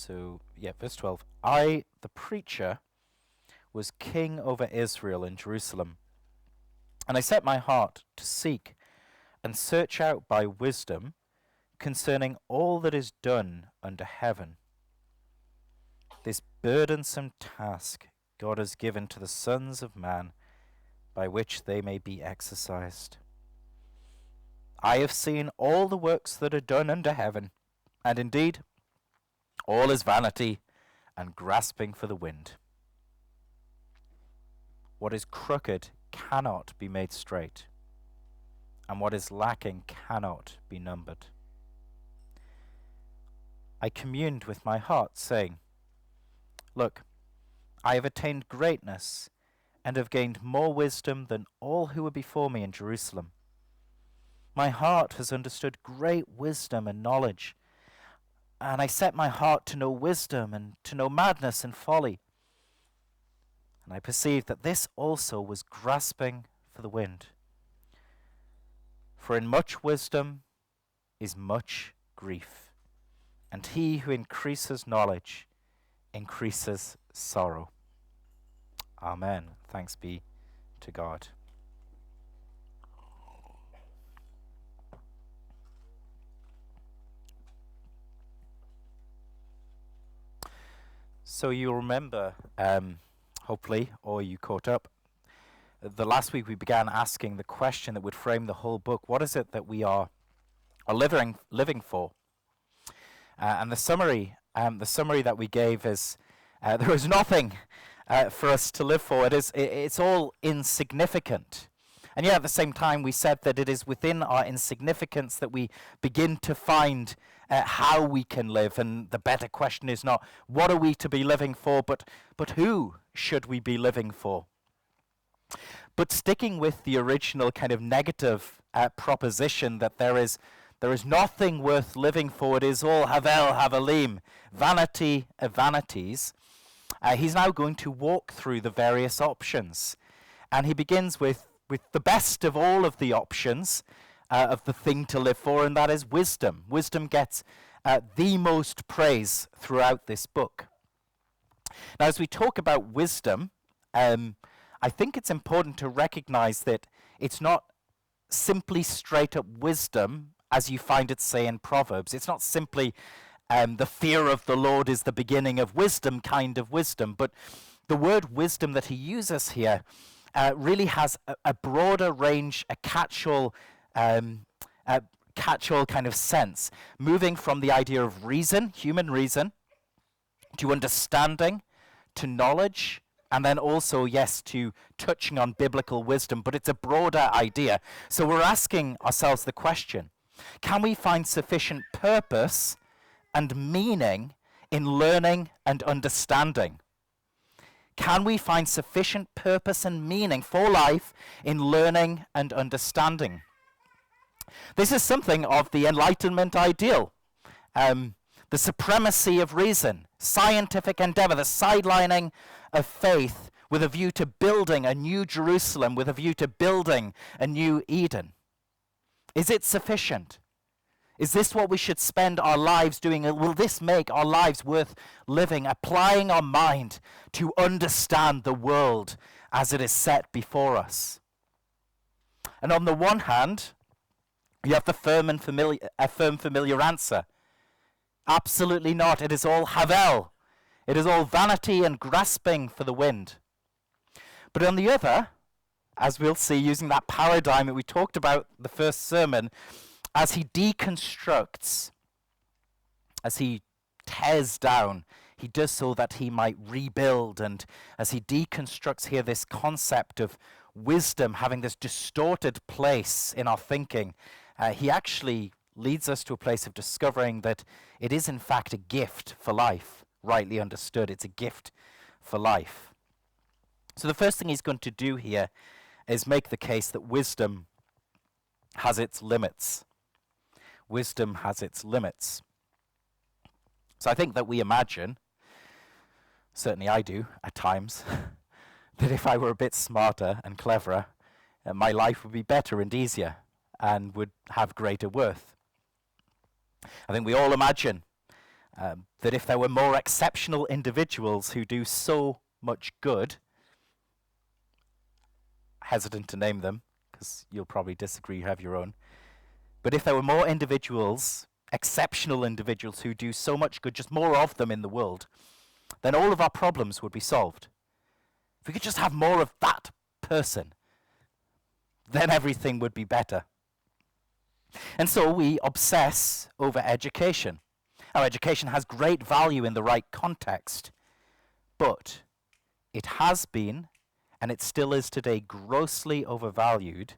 Verse 12. I, the preacher, was king over Israel in Jerusalem, and I set my heart to seek and search out by wisdom concerning all that is done under heaven. This burdensome task God has given to the sons of man, by which they may be exercised. I have seen all the works that are done under heaven, and indeed all is vanity and grasping for the wind. What is crooked cannot be made straight, and what is lacking cannot be numbered. I communed with my heart, saying, Look, I have attained greatness, and have gained more wisdom than all who were before me in Jerusalem. My heart has understood great wisdom and knowledge, and I set my heart to know wisdom and to know madness and folly. And I perceived that this also was grasping for the wind. For in much wisdom is much grief, and he who increases knowledge increases sorrow. Amen. Thanks be to God. So you remember, hopefully, or you caught up, the last week we began asking the question that would frame the whole book. What is it that we are living for? And the summary that we gave is there is nothing for us to live for. It's all insignificant. And yet at the same time we said that it is within our insignificance that we begin to find how we can live. And the better question is not what are we to be living for, but who should we be living for? But sticking with the original kind of negative proposition that there is nothing worth living for, it is all havel, havelim, vanity of vanities, he's now going to walk through the various options. And he begins with the best of all of the options of the thing to live for, and that is wisdom. Wisdom gets the most praise throughout this book. Now, as we talk about wisdom, I think it's important to recognize that it's not simply straight up wisdom as you find it, say, in Proverbs. It's not simply the fear of the Lord is the beginning of wisdom kind of wisdom, but the word wisdom that he uses here really has a broader range, a catch-all kind of sense, moving from the idea of reason, human reason, to understanding, to knowledge, and then also, yes, to touching on biblical wisdom, but it's a broader idea. So we're asking ourselves the question, can we find sufficient purpose and meaning in learning and understanding? Can we find sufficient purpose and meaning for life in learning and understanding? This is something of the Enlightenment ideal, the supremacy of reason, scientific endeavor, the sidelining of faith with a view to building a new Jerusalem, with a view to building a new Eden. Is it sufficient? Is this what we should spend our lives doing? Will this make our lives worth living, applying our mind to understand the world as it is set before us? And on the one hand, you have the firm familiar answer. Absolutely not. It is all havel. It is all vanity and grasping for the wind. But on the other, as we'll see using that paradigm that we talked about the first sermon, as he deconstructs, as he tears down, he does so that he might rebuild. And as he deconstructs here this concept of wisdom having this distorted place in our thinking, he actually leads us to a place of discovering that it is in fact a gift for life, rightly understood. It's a gift for life. So the first thing he's going to do here is make the case that wisdom has its limits. Wisdom has its limits. So I think that we imagine, certainly I do at times, that if I were a bit smarter and cleverer, my life would be better and easier and would have greater worth. I think we all imagine that if there were more exceptional individuals who do so much good, hesitant to name them because you'll probably disagree, you have your own, but if there were more individuals, exceptional individuals who do so much good, just more of them in the world, then all of our problems would be solved. If we could just have more of that person, then everything would be better. And so we obsess over education. Our education has great value in the right context, but it has been, and it still is today, grossly overvalued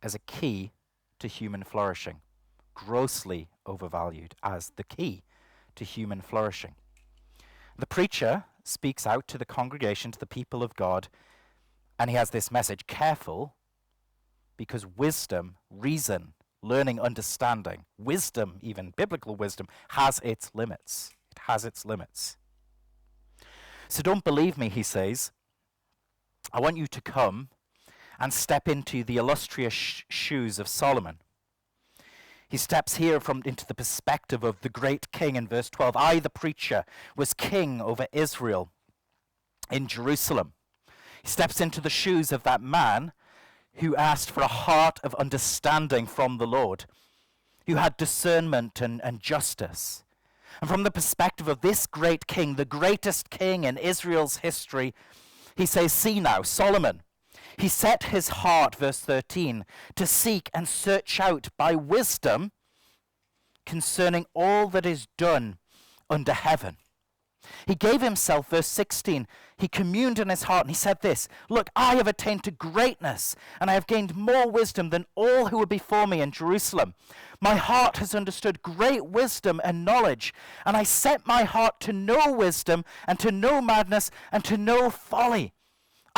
as a key to human flourishing. Grossly overvalued as the key to human flourishing. The preacher speaks out to the congregation, to the people of God, and he has this message: careful, because wisdom, reason, learning, understanding, wisdom, even biblical wisdom, has its limits. It has its limits. So don't believe me, he says. I want you to come and step into the illustrious shoes of Solomon. He steps here into the perspective of the great king in verse 12. I, the preacher, was king over Israel in Jerusalem. He steps into the shoes of that man who asked for a heart of understanding from the Lord, who had discernment and justice. And from the perspective of this great king, the greatest king in Israel's history, he says, see now, Solomon, he set his heart, verse 13, to seek and search out by wisdom concerning all that is done under heaven. He gave himself, verse 16, he communed in his heart and he said this: look, I have attained to greatness and I have gained more wisdom than all who were before me in Jerusalem. My heart has understood great wisdom and knowledge, and I set my heart to know wisdom and to know madness and to know folly.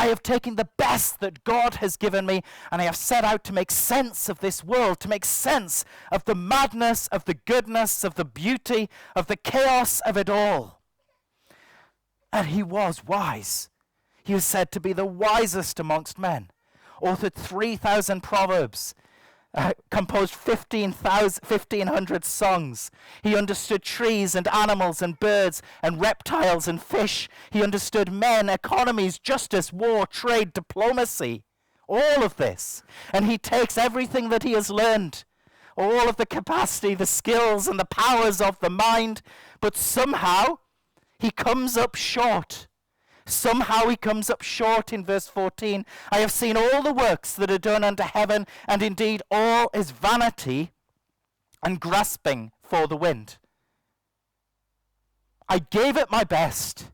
I have taken the best that God has given me, and I have set out to make sense of this world, to make sense of the madness, of the goodness, of the beauty, of the chaos of it all. And he was wise. He was said to be the wisest amongst men. Authored 3,000 proverbs, composed 1,500 songs. He understood trees and animals and birds and reptiles and fish. He understood men, economies, justice, war, trade, diplomacy, all of this. And he takes everything that he has learned, all of the capacity, the skills and the powers of the mind, but somehow he comes up short. Somehow he comes up short in verse 14. I have seen all the works that are done under heaven, and indeed all is vanity and grasping for the wind. I gave it my best.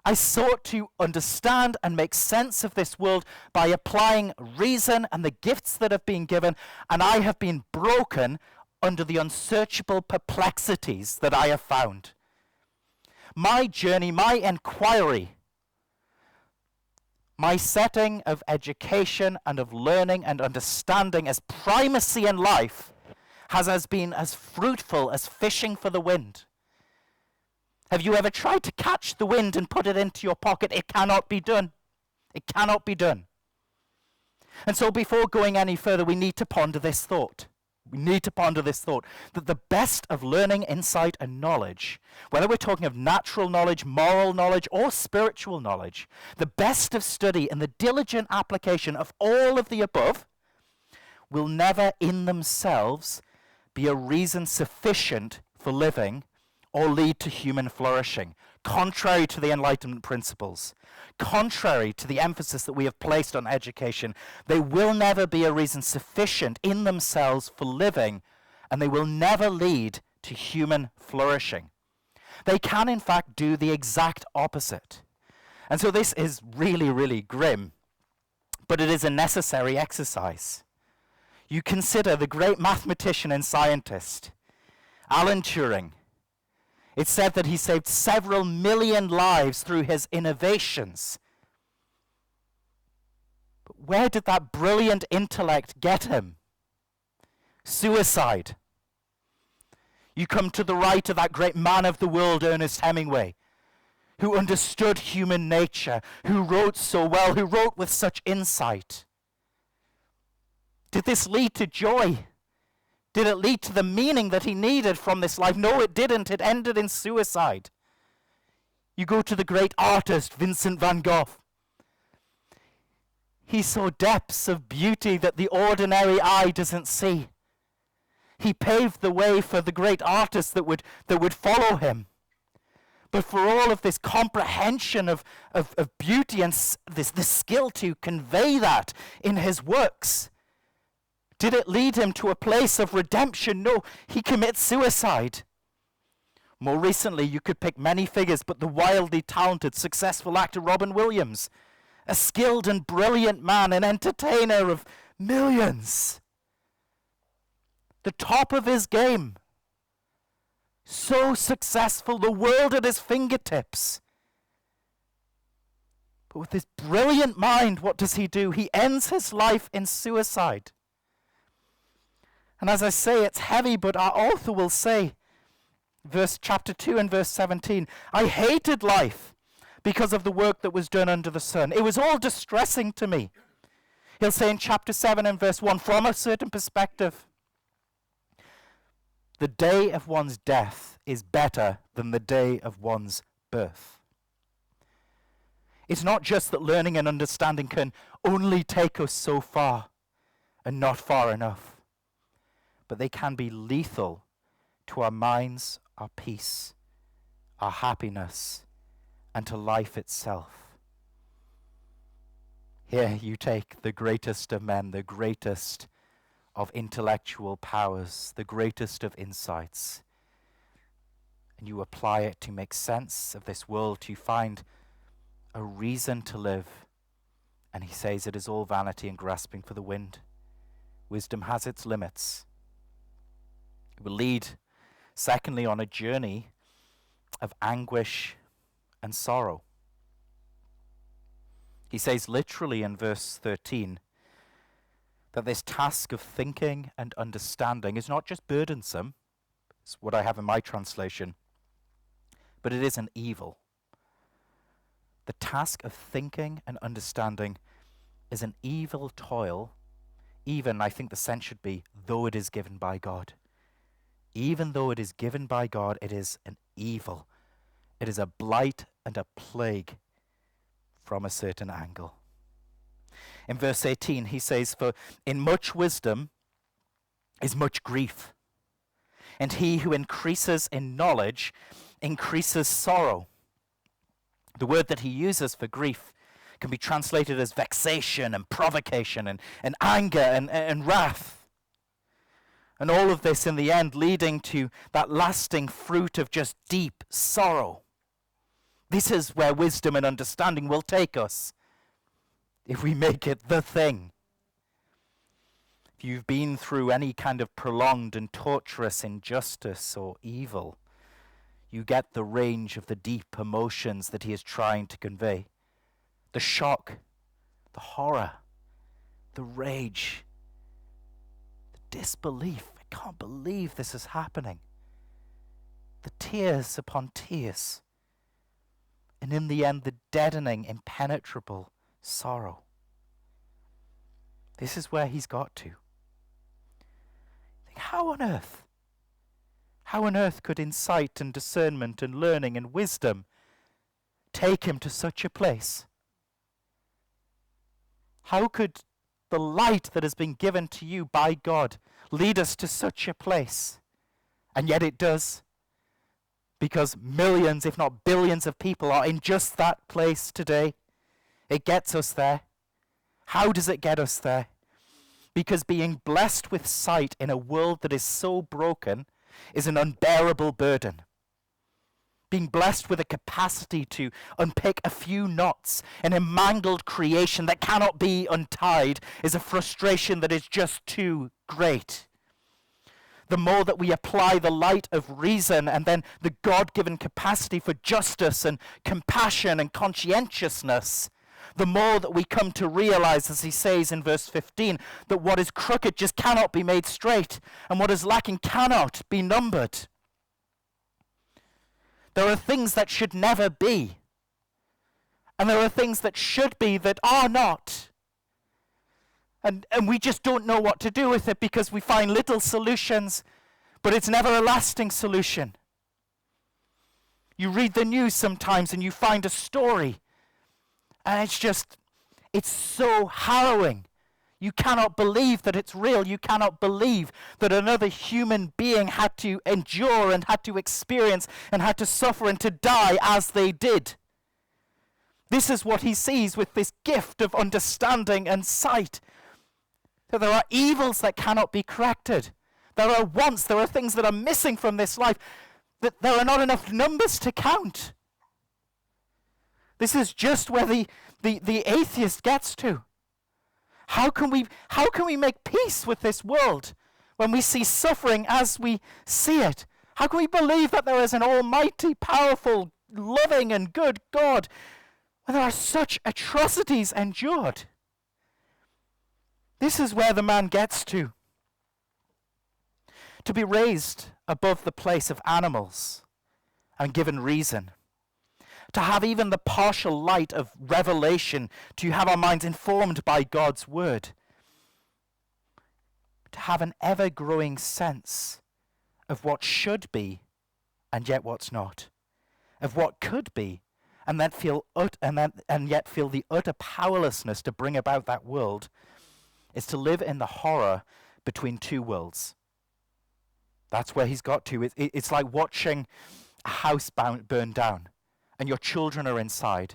I sought to understand and make sense of this world by applying reason and the gifts that have been given, and I have been broken under the unsearchable perplexities that I have found. My journey, my inquiry, my setting of education and of learning and understanding as primacy in life has been as fruitful as fishing for the wind. Have you ever tried to catch the wind and put it into your pocket? It cannot be done. It cannot be done. And so before going any further, we need to ponder this thought. We need to ponder this thought, that the best of learning, insight, and knowledge, whether we're talking of natural knowledge, moral knowledge, or spiritual knowledge, the best of study and the diligent application of all of the above will never in themselves be a reason sufficient for living or lead to human flourishing, contrary to the Enlightenment principles, contrary to the emphasis that we have placed on education. They will never be a reason sufficient in themselves for living, and they will never lead to human flourishing. They can, in fact, do the exact opposite. And so this is really, really grim, but it is a necessary exercise. You consider the great mathematician and scientist, Alan Turing. It's said that he saved several million lives through his innovations. But where did that brilliant intellect get him? Suicide. You come to the right of that great man of the world, Ernest Hemingway, who understood human nature, who wrote so well, who wrote with such insight. Did this lead to joy? Did it lead to the meaning that he needed from this life? No, it didn't. It ended in suicide. You go to the great artist, Vincent van Gogh. He saw depths of beauty that the ordinary eye doesn't see. He paved the way for the great artists that would follow him. But for all of this comprehension of beauty and this skill to convey that in his works, did it lead him to a place of redemption? No, he commits suicide. More recently, you could pick many figures, but the wildly talented, successful actor Robin Williams, a skilled and brilliant man, an entertainer of millions. The top of his game. So successful, the world at his fingertips. But with this brilliant mind, what does he do? He ends his life in suicide. And as I say, it's heavy, but our author will say, chapter 2 and verse 17, I hated life because of the work that was done under the sun. It was all distressing to me. He'll say in chapter 7 and verse 1, from a certain perspective, the day of one's death is better than the day of one's birth. It's not just that learning and understanding can only take us so far and not far enough, but they can be lethal to our minds, our peace, our happiness, and to life itself. Here you take the greatest of men, the greatest of intellectual powers, the greatest of insights, and you apply it to make sense of this world, to find a reason to live. And he says it is all vanity and grasping for the wind. Wisdom has its limits. It will lead, secondly, on a journey of anguish and sorrow. He says literally in verse 13, that this task of thinking and understanding is not just burdensome, it's what I have in my translation, but it is an evil. The task of thinking and understanding is an evil toil, even, I think the sense should be, though it is given by God. Even though it is given by God, it is an evil. It is a blight and a plague from a certain angle. In verse 18, he says, for in much wisdom is much grief, and he who increases in knowledge increases sorrow. The word that he uses for grief can be translated as vexation and provocation and anger and wrath. And all of this in the end leading to that lasting fruit of just deep sorrow. This is where wisdom and understanding will take us, if we make it the thing. If you've been through any kind of prolonged and torturous injustice or evil, you get the range of the deep emotions that he is trying to convey. The shock, the horror, the rage, the disbelief. I can't believe this is happening. The tears upon tears. And in the end, the deadening, impenetrable sorrow. This is where he's got to. Think, how on earth could insight and discernment and learning and wisdom take him to such a place? How could the light that has been given to you by God lead us to such a place? And yet it does. Because millions, if not billions of people are in just that place today. It gets us there. How does it get us there? Because being blessed with sight in a world that is so broken is an unbearable burden. Being blessed with a capacity to unpick a few knots in a mangled creation that cannot be untied is a frustration that is just too great. The more that we apply the light of reason and then the God-given capacity for justice and compassion and conscientiousness, the more that we come to realize, as he says in verse 15, that what is crooked just cannot be made straight, and what is lacking cannot be numbered. There are things that should never be, and there are things that should be that are not. And we just don't know what to do with it because we find little solutions, but it's never a lasting solution. You read the news sometimes and you find a story, and it's so harrowing. You cannot believe that it's real. You cannot believe that another human being had to endure and had to experience and had to suffer and to die as they did. This is what he sees with this gift of understanding and sight. That there are evils that cannot be corrected. There are wants, there are things that are missing from this life, that there are not enough numbers to count. This is just where the atheist gets to. How can we make peace with this world when we see suffering as we see it? How can we believe that there is an almighty, powerful, loving and good God when there are such atrocities endured? This is where the man gets to. To be raised above the place of animals and given reason. To have even the partial light of revelation, to have our minds informed by God's word. To have an ever-growing sense of what should be and yet what's not. Of what could be and yet feel the utter powerlessness to bring about that world, is to live in the horror between two worlds. That's where he's got to. It's like watching a house burn down, and your children are inside,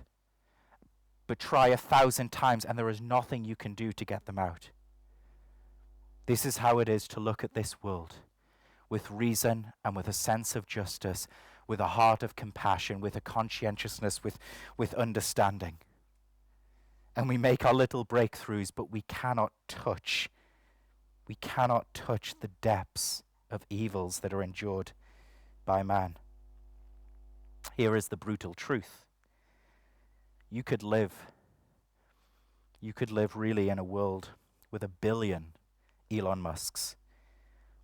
but try 1,000 times, and there is nothing you can do to get them out. This is how it is to look at this world, with reason and with a sense of justice, with a heart of compassion, with a conscientiousness, with understanding. And we make our little breakthroughs, but we cannot touch the depths of evils that are endured by man. Here is the brutal truth. You could live really in a world with 1 billion Elon Musks,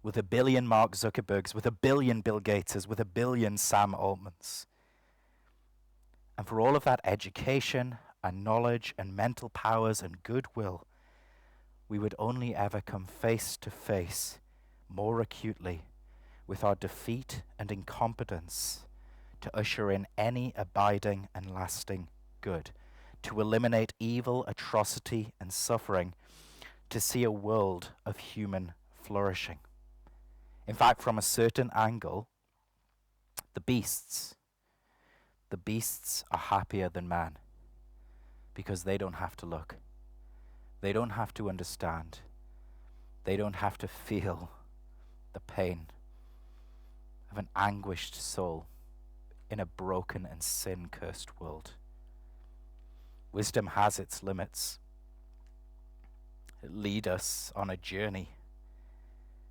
with 1 billion Mark Zuckerbergs, with 1 billion Bill Gateses, with 1 billion Sam Altmans. And for all of that education and knowledge and mental powers and goodwill, we would only ever come face to face more acutely with our defeat and incompetence to usher in any abiding and lasting good, to eliminate evil, atrocity, and suffering, to see a world of human flourishing. In fact, from a certain angle, the beasts are happier than man, because they don't have to look. They don't have to understand. They don't have to feel the pain of an anguished soul in a broken and sin-cursed world. Wisdom has its limits. It leads us on a journey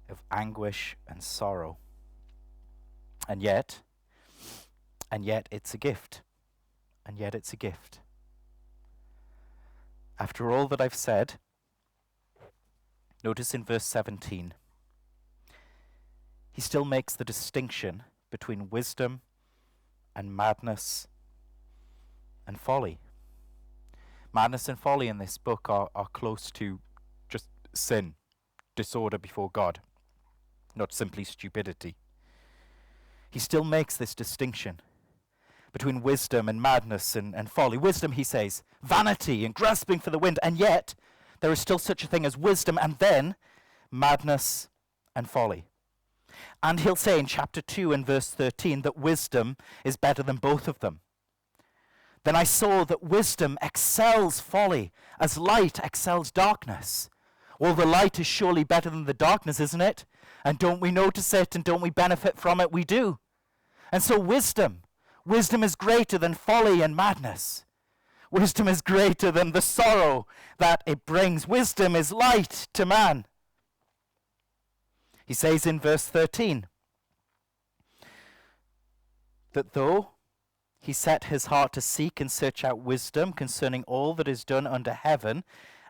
of anguish and sorrow. And yet it's a gift. And yet it's a gift. After all that I've said, notice in verse 17, he still makes the distinction between wisdom and madness and folly. Madness and folly in this book are close to just sin, disorder before God, not simply stupidity. He still makes this distinction between wisdom and madness and folly. Wisdom, he says, vanity and grasping for the wind, and yet there is still such a thing as wisdom, and then madness and folly. And he'll say in chapter 2 and verse 13 that wisdom is better than both of them. Then I saw that wisdom excels folly, as light excels darkness. Well, the light is surely better than the darkness, isn't it? And don't we notice it, and don't we benefit from it? We do. And so wisdom is greater than folly and madness. Wisdom is greater than the sorrow that it brings. Wisdom is light to man. He says in verse 13 that though he set his heart to seek and search out wisdom concerning all that is done under heaven,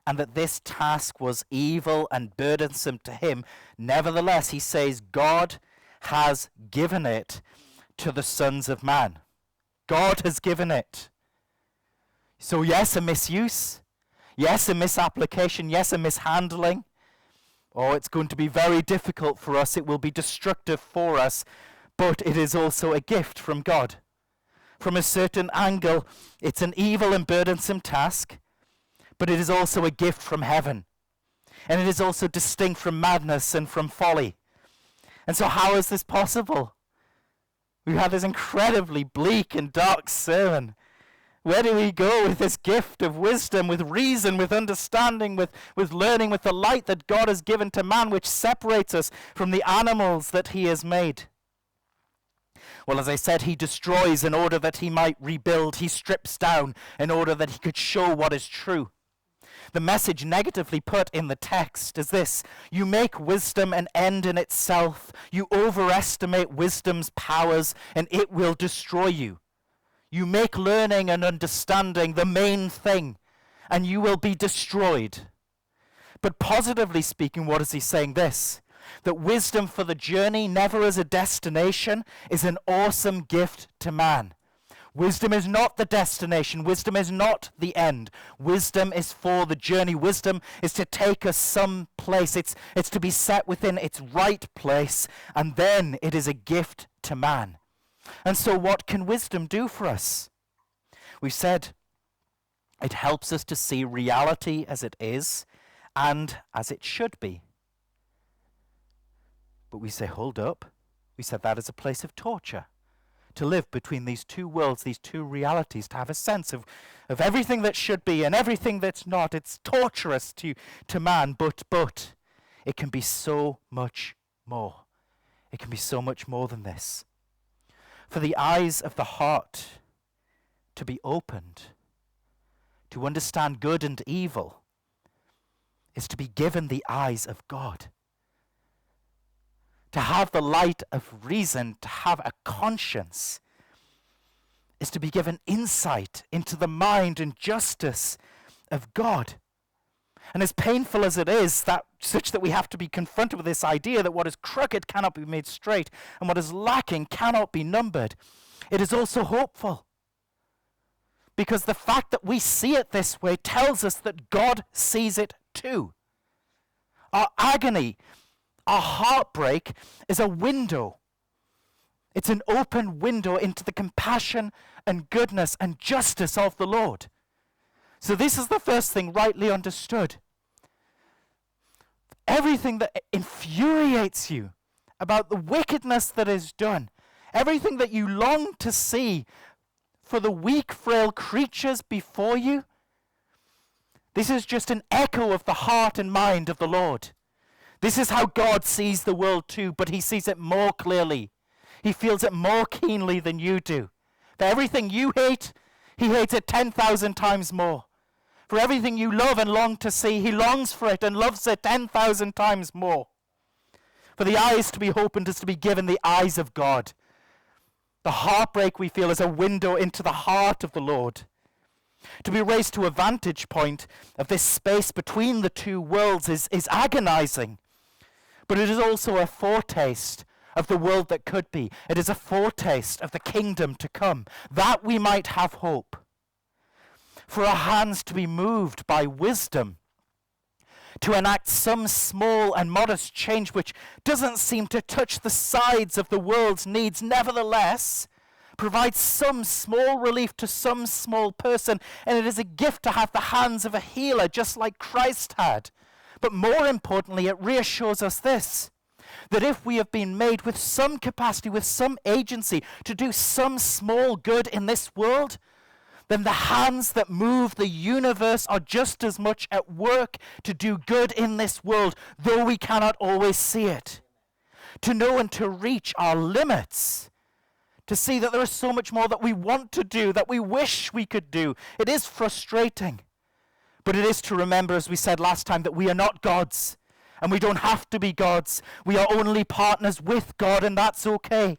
and that this task was evil and burdensome to him, nevertheless, he says, God has given it to the sons of man. God has given it. So yes, a misuse. Yes, a misapplication. Yes, a mishandling. Oh, it's going to be very difficult for us. It will be destructive for us. But it is also a gift from God. From a certain angle, it's an evil and burdensome task, but it is also a gift from heaven. And it is also distinct from madness and from folly. And so how is this possible? We've had this incredibly bleak and dark sermon. Where do we go with this gift of wisdom, with reason, with understanding, with learning, with the light that God has given to man, which separates us from the animals that he has made? Well, as I said, he destroys in order that he might rebuild. He strips down in order that he could show what is true. The message negatively put in the text is this: you make wisdom an end in itself. You overestimate wisdom's powers, and it will destroy you. You make learning and understanding the main thing, and you will be destroyed. But positively speaking, what is he saying? This: that wisdom for the journey, never as a destination, is an awesome gift to man. Wisdom is not the destination. Wisdom is not the end. Wisdom is for the journey. Wisdom is to take us some place. It's to be set within its right place, and then it is a gift to man. And so what can wisdom do for us? We've said it helps us to see reality as it is and as it should be. But we say, hold up. We said that is a place of torture. To live between these two worlds, these two realities, to have a sense of everything that should be and everything that's not. It's torturous to man, but it can be so much more. It can be so much more than this. For the eyes of the heart to be opened, to understand good and evil, is to be given the eyes of God. To have the light of reason, to have a conscience, is to be given insight into the mind and justice of God. And as painful as it is, such that we have to be confronted with this idea that what is crooked cannot be made straight, and what is lacking cannot be numbered, it is also hopeful. Because the fact that we see it this way tells us that God sees it too. Our agony, our heartbreak is a window. It's an open window into the compassion and goodness and justice of the Lord. So this is the first thing rightly understood. Everything that infuriates you about the wickedness that is done, everything that you long to see for the weak, frail creatures before you, this is just an echo of the heart and mind of the Lord. This is how God sees the world too, but he sees it more clearly. He feels it more keenly than you do. For everything you hate, he hates it 10,000 times more. For everything you love and long to see, he longs for it and loves it 10,000 times more. For the eyes to be opened is to be given the eyes of God. The heartbreak we feel is a window into the heart of the Lord. To be raised to a vantage point of this space between the two worlds is agonizing. But it is also a foretaste of the world that could be. It is a foretaste of the kingdom to come, that we might have hope. For our hands to be moved by wisdom, to enact some small and modest change which doesn't seem to touch the sides of the world's needs, nevertheless provides some small relief to some small person, and it is a gift to have the hands of a healer just like Christ had. But more importantly, it reassures us this, that if we have been made with some capacity, with some agency to do some small good in this world, then the hands that move the universe are just as much at work to do good in this world, though we cannot always see it. To know and to reach our limits, to see that there is so much more that we want to do, that we wish we could do. It is frustrating. But it is to remember, as we said last time, that we are not gods, and we don't have to be gods. We are only partners with God, and that's okay.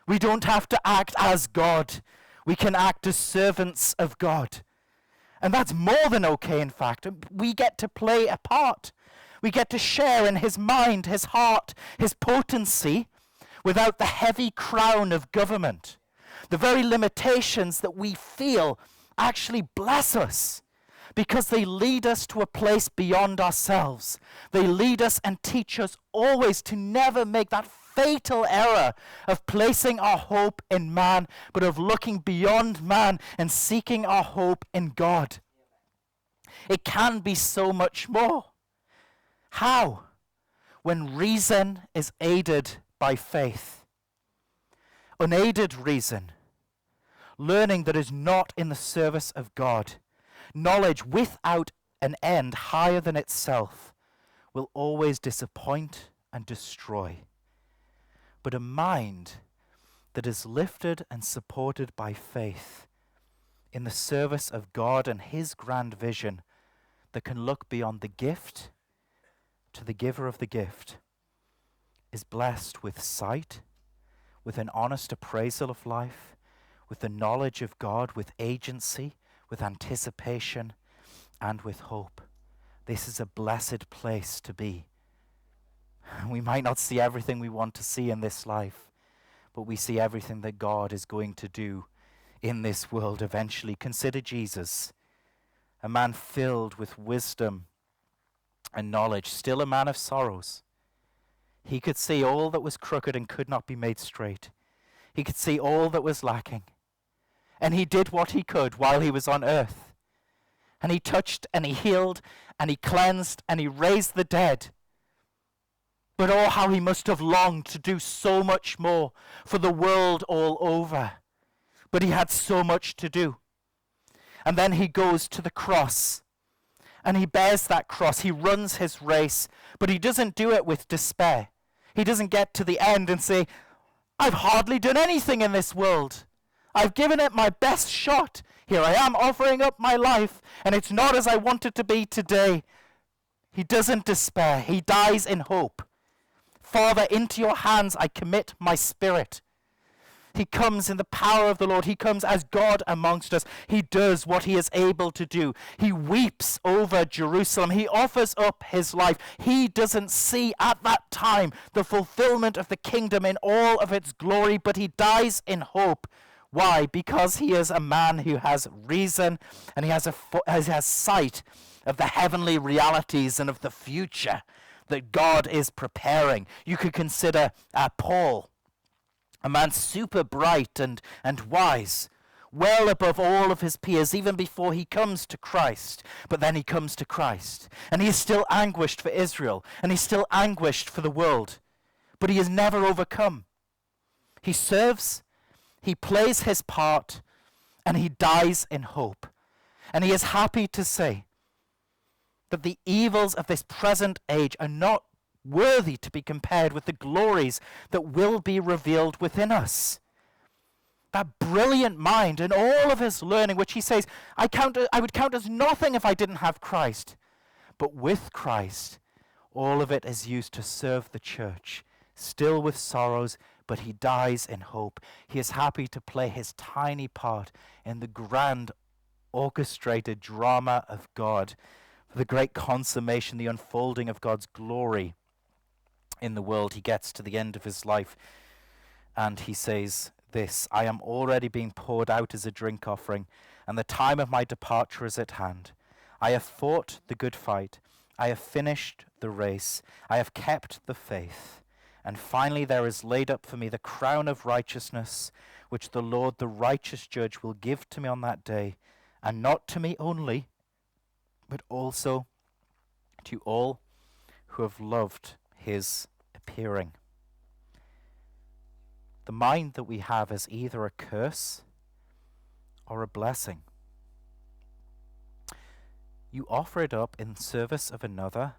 We don't have to act as God. We can act as servants of God. And that's more than okay, in fact. We get to play a part. We get to share in his mind, his heart, his potency, without the heavy crown of government. The very limitations that we feel actually bless us, because they lead us to a place beyond ourselves. They lead us and teach us always to never make that fatal error of placing our hope in man, but of looking beyond man and seeking our hope in God. It can be so much more. How? When reason is aided by faith. Unaided reason, learning that is not in the service of God, knowledge without an end higher than itself, will always disappoint and destroy. But a mind that is lifted and supported by faith in the service of God and his grand vision, that can look beyond the gift to the giver of the gift, is blessed with sight, with an honest appraisal of life, with the knowledge of God, with agency, with anticipation, and with hope. This is a blessed place to be. We might not see everything we want to see in this life, but we see everything that God is going to do in this world eventually. Consider Jesus, a man filled with wisdom and knowledge, still a man of sorrows. He could see all that was crooked and could not be made straight. He could see all that was lacking. And he did what he could while he was on earth. And he touched and he healed and he cleansed and he raised the dead. But oh, how he must have longed to do so much more for the world all over. But he had so much to do. And then he goes to the cross. And he bears that cross. He runs his race. But he doesn't do it with despair. He doesn't get to the end and say, I've hardly done anything in this world. I've given it my best shot. Here I am offering up my life, and it's not as I want it to be today. He doesn't despair. He dies in hope. Father, into your hands I commit my spirit. He comes in the power of the Lord. He comes as God amongst us. He does what he is able to do. He weeps over Jerusalem. He offers up his life. He doesn't see at that time the fulfillment of the kingdom in all of its glory, but he dies in hope. Why? Because he is a man who has reason and he has sight of the heavenly realities and of the future that God is preparing. You could consider Paul, a man super bright and wise, well above all of his peers, even before he comes to Christ. But then he comes to Christ, and he is still anguished for Israel, and he's still anguished for the world. But he is never overcome. He serves, he plays his part, and he dies in hope. And he is happy to say that the evils of this present age are not worthy to be compared with the glories that will be revealed within us. That brilliant mind and all of his learning, which he says, I would count as nothing if I didn't have Christ. But with Christ, all of it is used to serve the church, still with sorrows, but he dies in hope. He is happy to play his tiny part in the grand orchestrated drama of God, for the great consummation, the unfolding of God's glory in the world. He gets to the end of his life and he says this, I am already being poured out as a drink offering, and the time of my departure is at hand. I have fought the good fight. I have finished the race. I have kept the faith. And finally there is laid up for me the crown of righteousness, which the Lord, the righteous judge, will give to me on that day, and not to me only, but also to all who have loved his appearing. The mind that we have is either a curse or a blessing. You offer it up in service of another,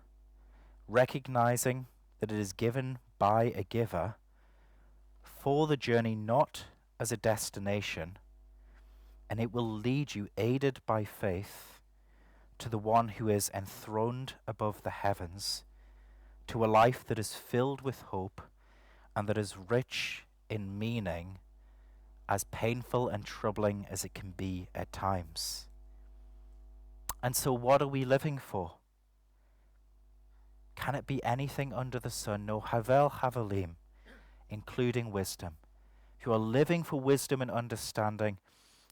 recognizing that it is given by a giver for the journey, not as a destination, and it will lead you, aided by faith, to the one who is enthroned above the heavens, to a life that is filled with hope and that is rich in meaning, as painful and troubling as it can be at times. And so what are we living for? Can it be anything under the sun? No, Havel Havalim, including wisdom. If you are living for wisdom and understanding,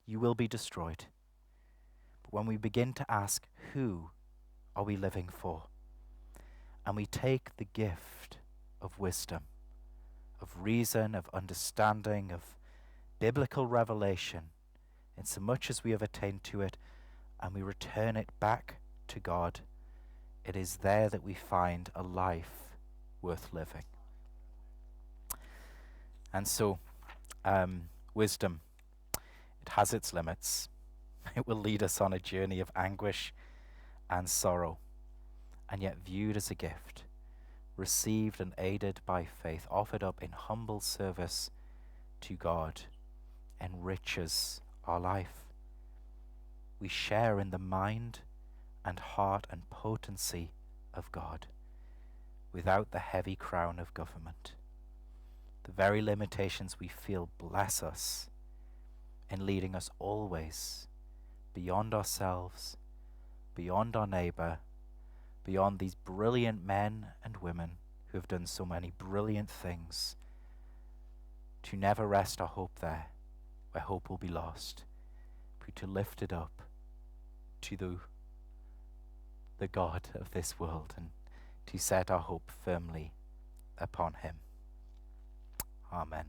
you will be destroyed. when we begin to ask, who are we living for? And we take the gift of wisdom, of reason, of understanding, of biblical revelation, in so much as we have attained to it, and we return it back to God, it is there that we find a life worth living. And so, wisdom, it has its limits. It will lead us on a journey of anguish and sorrow, and yet viewed as a gift, received and aided by faith, offered up in humble service to God, enriches our life. We share in the mind and heart and potency of God without the heavy crown of government. The very limitations we feel bless us in leading us always beyond ourselves, beyond our neighbor, beyond these brilliant men and women who have done so many brilliant things, to never rest our hope there, where hope will be lost, but to lift it up to the God of this world, and to set our hope firmly upon him. Amen.